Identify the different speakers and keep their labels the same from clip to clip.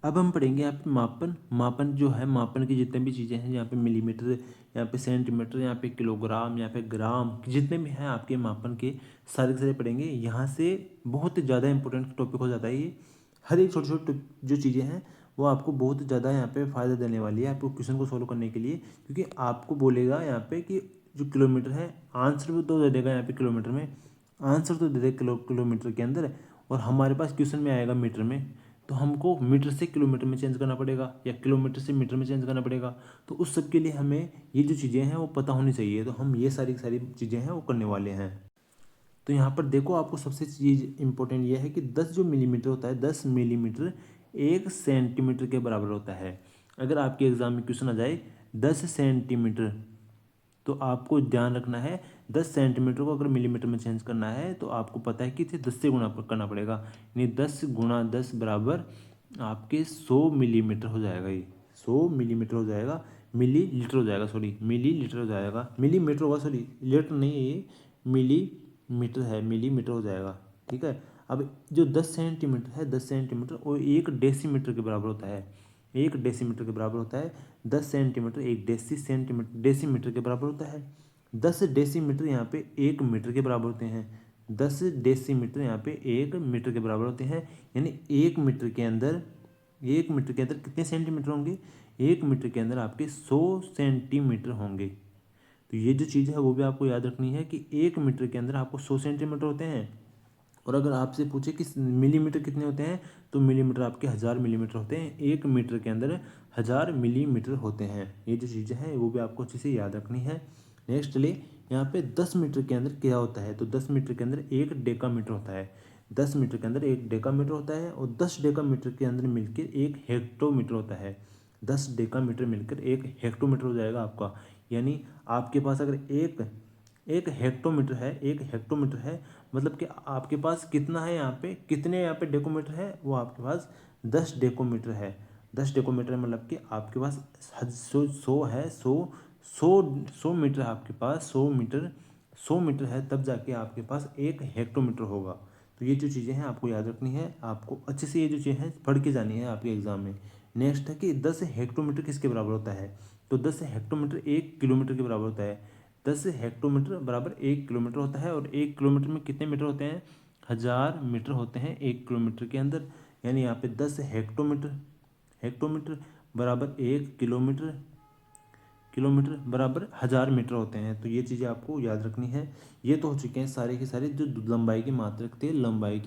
Speaker 1: अब हम पढ़ेंगे यहाँ पे मापन। मापन जो है, मापन की जितने भी चीज़ें हैं, यहाँ पे मिलीमीटर, यहाँ पे सेंटीमीटर, यहाँ पे किलोग्राम, यहाँ पे ग्राम, जितने भी हैं आपके मापन के सारे के सारे पढ़ेंगे। यहाँ से बहुत ही ज़्यादा इंपॉर्टेंट टॉपिक हो जाता है ये। हर एक छोटे छोटे जो चीज़ें हैं वो आपको बहुत ज़्यादा यहाँ पे फ़ायदा देने वाली है आपको क्वेश्चन को सोल्व करने के लिए, क्योंकि आपको बोलेगा यहाँ पे कि जो किलोमीटर है, आंसर भी तो दे देगा यहाँ पे किलोमीटर में, आंसर तो दे देगा किलोमीटर के अंदर, और हमारे पास क्वेश्चन में आएगा मीटर में। तो हमको मीटर से किलोमीटर में चेंज करना पड़ेगा या किलोमीटर से मीटर में चेंज करना पड़ेगा। तो उस सब के लिए हमें ये जो चीज़ें हैं वो पता होनी चाहिए। तो हम ये सारी सारी चीज़ें हैं वो करने वाले हैं। तो यहाँ पर देखो, आपको सबसे चीज़ इंपॉर्टेंट ये है कि 10 जो मिलीमीटर होता है, 10 मिलीमीटर 1 सेंटीमीटर के बराबर होता है। अगर आपके एग्जाम में क्वेश्चन आ जाए 10 सेंटीमीटर, तो आपको ध्यान रखना है 10 सेंटीमीटर को अगर मिलीमीटर में चेंज करना है तो आपको पता है कि इसे 10 से गुणा करना पड़ेगा, यानी 10 × 10 बराबर आपके 100 मिलीमीटर हो जाएगा। ये 100 मिलीमीटर हो जाएगा, मिली लीटर हो जाएगा, सॉरी मिली लीटर हो जाएगा, मिलीमीटर होगा, सॉरी लीटर नहीं है ये, मिलीमीटर है, मिलीमीटर हो जाएगा। ठीक है। अब जो 10 सेंटीमीटर है, 10 सेंटीमीटर वो 1 डेसीमीटर के बराबर होता है। 1 डेसीमीटर के बराबर होता है 10 सेंटीमीटर, 1 डेसीमीटर डेसीमीटर के बराबर होता है। 10 डेसीमीटर यहाँ पे 1 मीटर के बराबर होते हैं। 10 डेसीमीटर यहाँ पे 1 मीटर के बराबर होते हैं। यानी 1 मीटर के अंदर, 1 मीटर के अंदर कितने सेंटीमीटर होंगे? 1 मीटर के अंदर आपके 100 सेंटीमीटर होंगे। तो ये जो चीज़ है वो भी आपको याद रखनी है कि 1 मीटर के अंदर आपको 100 सेंटीमीटर होते हैं। और अगर आपसे पूछे कि मिलीमीटर कितने होते हैं, तो मिलीमीटर आपके 1000 मिलीमीटर होते हैं। 1 मीटर के अंदर 1000 मिलीमीटर होते हैं। ये जो चीज़ें हैं वो भी आपको अच्छे से याद रखनी है। नेक्स्ट चलिए, यहाँ पे 10 मीटर के अंदर क्या होता है, तो 10 मीटर के अंदर 1 डेकामीटर होता है। 10 मीटर के अंदर 1 डेकामीटर होता है, और 10 डेकामीटर के अंदर मिलकर 1 हेक्टोमीटर होता है। 10 डेकामीटर मिलकर 1 हेक्टोमीटर हो जाएगा आपका। यानी आपके पास अगर एक एक हेक्टोमीटर है, 1 हेक्टोमीटर है, मतलब कि आपके पास कितना है, यहाँ पे कितने यहाँ पे डेकोमीटर है, वो आपके पास 10 डेकोमीटर है। 10 डेकोमीटर मतलब कि आपके पास 100 है, 100 मीटर है आपके पास, 100 मीटर है, तब जाके आपके पास 1 हेक्टोमीटर होगा। तो ये जो चीज़ें हैं आपको याद रखनी है, आपको अच्छे से ये जो चीज़ें हैं पढ़ के जानी है आपके एग्जाम में। नेक्स्ट है कि 10 हेक्टोमीटर किसके बराबर होता है, तो 10 हेक्टोमीटर 1 किलोमीटर के बराबर होता है। 10 हेक्टोमीटर बराबर 1 किलोमीटर होता है, और 1 किलोमीटर में कितने मीटर होते हैं? 1000 मीटर होते हैं 1 किलोमीटर के अंदर। यानी यहाँ पे 10 हेक्टोमीटर, हेक्टोमीटर बराबर 1 किलोमीटर, किलोमीटर बराबर 1000 मीटर होते हैं। तो ये चीज़ें आपको याद रखनी है। ये तो हो चुके हैं सारे के सारे जो लंबाई के मात्रक थे, लंबाई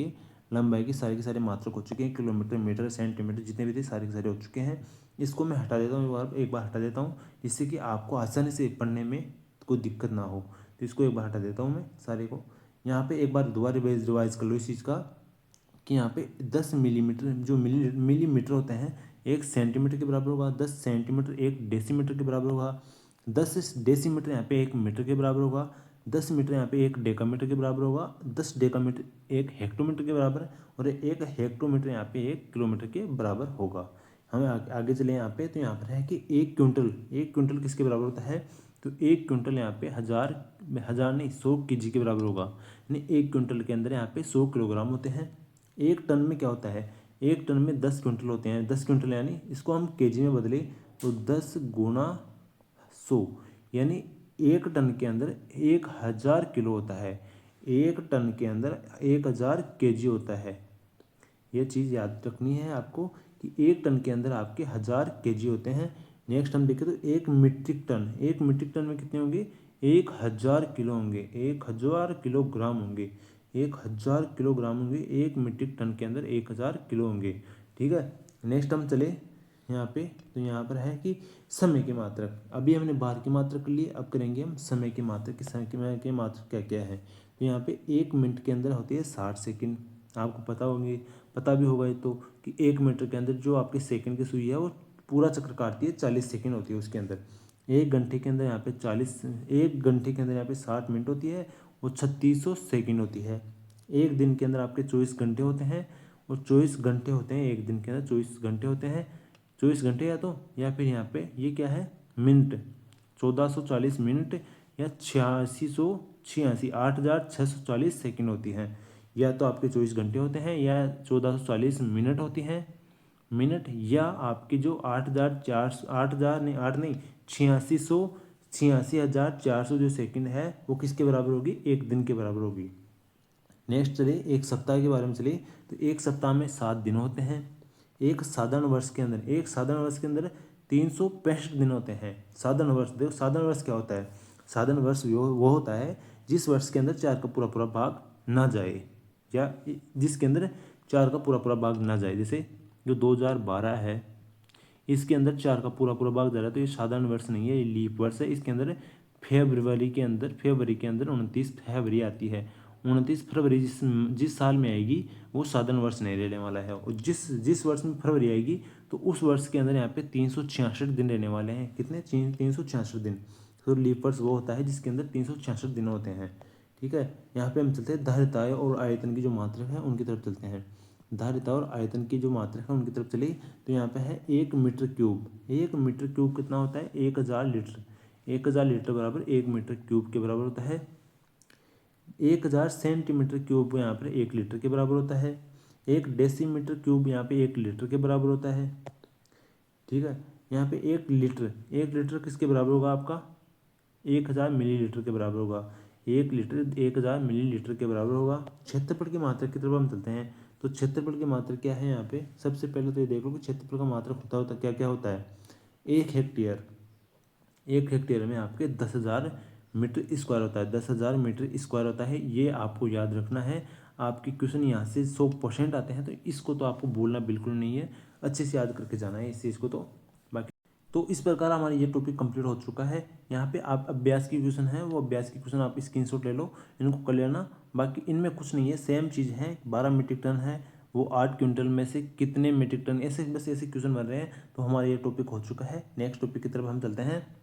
Speaker 1: के सारे मात्रक हो चुके हैं। किलोमीटर, मीटर, सेंटीमीटर जितने भी थे सारे के सारे हो चुके हैं। इसको मैं हटा देता हूँ, एक बार हटा देता हूँ, जिससे कि आपको आसानी से पढ़ने में कोई दिक्कत ना हो। तो इसको एक बार हटा देता हूँ मैं सारे को। यहाँ पे एक बार दोबारा रिवाइज कर लो इस चीज़ का, कि यहाँ पे 10 मिलीमीटर जो मिलीमीटर होते हैं 1 सेंटीमीटर के बराबर होगा। 10 सेंटीमीटर 1 डेसीमीटर के बराबर होगा। 10 डेसीमीटर यहाँ पे 1 मीटर के बराबर होगा। 10 मीटर यहाँ पे 1 डेकामीटर के बराबर होगा। 10 डेकामीटर 1 हेक्टोमीटर के बराबर, और 1 हेक्टोमीटर यहाँ पे 1 किलोमीटर के बराबर होगा। हमें आगे चले यहाँ पे, तो यहाँ पर है कि 1 क्विंटल, 1 क्विंटल किसके बराबर होता है, तो 1 क्विंटल यहाँ पे 1000 नहीं 100 kg के बराबर होगा। यानी 1 क्विंटल के अंदर यहाँ पे 100 किलोग्राम होते हैं। 1 टन में क्या होता है, 1 टन में 10 क्विंटल होते हैं। 10 क्विंटल यानी इसको हम केजी में बदले तो 10 × 100, यानी 1 टन के अंदर 1000 किलो होता है। 1 टन के अंदर 1000 kg होता है। ये चीज़ याद रखनी है आपको कि 1 टन के अंदर आपके 1000 kg होते हैं। नेक्स्ट हम देखें तो 1 मीट्रिक टन, 1 मीट्रिक टन में कितने होंगे, 1000 किलो होंगे, 1000 किलोग्राम होंगे, 1000 किलोग्राम होंगे। 1 मीट्रिक टन के अंदर 1000 किलो होंगे। ठीक है। नेक्स्ट हम चले यहाँ पे, तो यहाँ पर है कि समय की मात्रक। अभी हमने बार की मात्रक कर लिए, अब करेंगे हम समय की मात्रक की। समय की मात्रक क्या क्या है, तो यहाँ पे 1 मिनट के अंदर होती है 60 सेकंड। आपको पता भी होगा ये तो, कि 1 मीटर के अंदर जो आपके सेकंड की सुई है वो पूरा चक्कर काटती है, 40 सेकंड होती है उसके अंदर। 1 घंटे के अंदर यहाँ पे 1 घंटे के अंदर यहाँ पे 60 मिनट होती है, वो 3600 सेकंड होती है। एक दिन के अंदर आपके 24 घंटे होते हैं, और 24 घंटे होते हैं एक दिन के अंदर, 24 घंटे होते हैं। 24 घंटे या फिर यहाँ पे ये क्या है, मिनट, 1440 मिनट, या 8640 होती हैं। या तो आपके 24 घंटे होते हैं, या 1440 मिनट होती हैं, मिनट या आपकी जो 86,400 जो सेकंड है वो किसके बराबर होगी, एक दिन के बराबर होगी। नेक्स्ट चलिए एक सप्ताह के बारे में चलिए। तो एक सप्ताह में 7 दिन होते हैं। एक साधारण वर्ष के अंदर 365 दिन होते हैं। साधारण वर्ष, देखो साधारण वर्ष क्या होता है, साधारण वर्ष वो होता है जिस वर्ष के अंदर 4 का पूरा पूरा भाग ना जाए, या जिसके अंदर 4 का पूरा पूरा भाग ना जाए। जैसे जो 2012 है इसके अंदर 4 का पूरा पूरा भाग जा रहा है, तो ये साधारण वर्ष नहीं है, ये लीप वर्ष है। इसके अंदर फरवरी के अंदर 29 फरवरी आती है। 29 फरवरी जिस साल में आएगी वो साधारण वर्ष नहीं रहने वाला है। और जिस वर्ष में फरवरी आएगी तो उस वर्ष के अंदर यहाँ पे 366 दिन रहने वाले हैं। कितने, 366 दिन। तो लीप वर्ष वो होता है जिसके अंदर 366 दिन होते हैं। ठीक है, यहाँ पे हम चलते हैं धारिता और आयतन की जो मात्रक है उनकी तरफ चलते हैं। धारिता और आयतन की जो मात्रक है उनकी तरफ चलिए। तो यहाँ पे है 1 मीटर क्यूब। 1 मीटर क्यूब कितना होता है, 1000 लीटर। 1000 लीटर बराबर 1 मीटर क्यूब के बराबर होता है। 1000 सेंटीमीटर क्यूब यहाँ पर 1 लीटर के बराबर होता है। 1 डेसीमीटर क्यूब यहाँ पे 1 लीटर के बराबर होता है। ठीक है, यहाँ पे 1 लीटर किसके बराबर होगा आपका, 1000 मिलीलीटर के बराबर होगा। 1 लीटर 1000 मिलीलीटर के बराबर होगा। क्षेत्रफल की मात्रा की तरफ हम चलते हैं। तो क्षेत्रफल की मात्रा क्या है यहाँ पे, सबसे पहले तो ये देख लो कि क्षेत्रफल का मात्रा होता क्या क्या होता है। 1 हेक्टेयर में आपके 10,000 मीटर स्क्वायर होता है। 10,000 मीटर स्क्वायर होता है, ये आपको याद रखना है। आपके क्वेश्चन यहाँ से 100% आते हैं, तो इसको तो आपको बोलना बिल्कुल नहीं है, अच्छे से याद करके जाना है इस चीज़ को। तो बाकी तो इस प्रकार हमारा ये टॉपिक कंप्लीट हो चुका है। यहाँ पे आप अभ्यास की क्वेश्चन है, वो अभ्यास की क्वेश्चन आप स्क्रीनशॉट ले लो, इनको कर लेना। बाकी इनमें कुछ नहीं है, सेम चीज़ है। 12 मीट्रिक टन है, वो 8 क्विंटल में से कितने मीट्रिक टन, ऐसे बस ऐसे क्वेश्चन बन रहे हैं। तो हमारा ये टॉपिक हो चुका है। नेक्स्ट टॉपिक की तरफ हम चलते हैं।